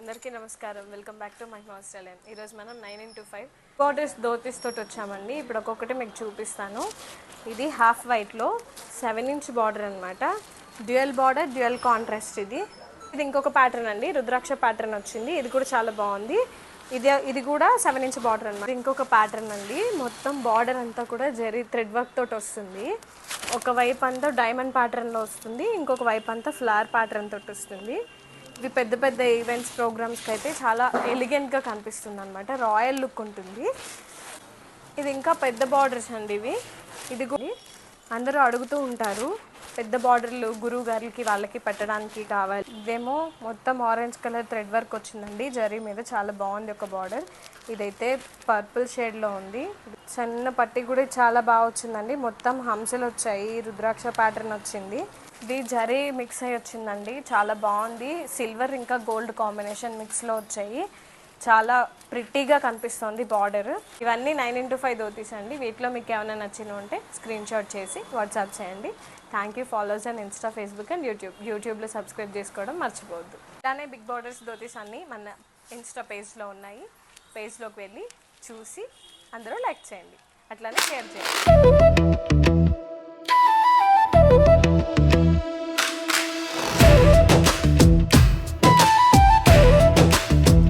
అందరికీ నమస్కారం. Welcome back to my hostel. ఈరోజు మనం 9x5 బార్డర్స్ ధోతీస్ తోటి వచ్చామండి. ఇప్పుడు ఒక్కొక్కటి మీకు చూపిస్తాను. ఇది హాఫ్ వైట్లో 7" బార్డర్ అనమాట. Dual border, dual contrast. ఇది ఇంకొక ప్యాటర్న్ అండి, రుద్రాక్ష ప్యాటర్న్ వచ్చింది. ఇది కూడా చాలా బాగుంది. ఇది కూడా 7" బార్డర్ అనమాట. ఇంకొక ప్యాటర్న్ అండి, మొత్తం బార్డర్ అంతా కూడా జరీ థ్రెడ్ వర్క్ తోటి వస్తుంది. ఒక వైపు అంతా డైమండ్ ప్యాటర్న్లో వస్తుంది, ఇంకొక వైపు అంతా ఫ్లవర్ ప్యాటర్న్ తోటి వస్తుంది. ఇవి పెద్ద పెద్ద ఈవెంట్స్ ప్రోగ్రామ్స్కి అయితే చాలా ఎలిగెంట్గా కనిపిస్తుంది అనమాట. రాయల్ లుక్ ఉంటుంది. ఇది ఇంకా పెద్ద బార్డర్స్ అండి ఇవి. ఇది కూడా అందరూ అడుగుతూ ఉంటారు, పెద్ద బార్డర్లు గురువు గారికి వాళ్ళకి పెట్టడానికి కావాలి. ఇదేమో మొత్తం ఆరెంజ్ కలర్ థ్రెడ్ వర్క్ వచ్చిందండి జరీ మీద, చాలా బాగుంది ఒక బార్డర్. ఇదైతే పర్పుల్ షేడ్లో ఉంది. చిన్న పట్టి కూడా చాలా బాగా వచ్చిందండి. మొత్తం హంసలు వచ్చాయి, రుద్రాక్ష ప్యాటర్న్ వచ్చింది. ఇది జరీ మిక్స్ అయ్యి వచ్చిందండి, చాలా బాగుంది. సిల్వర్ ఇంకా గోల్డ్ కాంబినేషన్ మిక్స్లో వచ్చాయి. చాలా ప్రిట్టీగా కనిపిస్తుంది బార్డర్. ఇవన్నీ 9x5 ధోతీస్ అండి. వీటిలో మీకు ఏమైనా నచ్చినవి ఉంటే స్క్రీన్ షాట్ చేసి వాట్సాప్ చేయండి. Thank you. Follows and Insta, Facebook and యూట్యూబ్లో సబ్స్క్రైబ్ చేసుకోవడం మర్చిపోవద్దు. ఇలానే బిగ్ బార్డర్స్ ధోతీస్ అన్నీ మన ఇన్స్టా పేజ్లో ఉన్నాయి. పేజ్లోకి వెళ్ళి చూసి అందరూ లైక్ చేయండి, అట్లానే షేర్ చేయండి.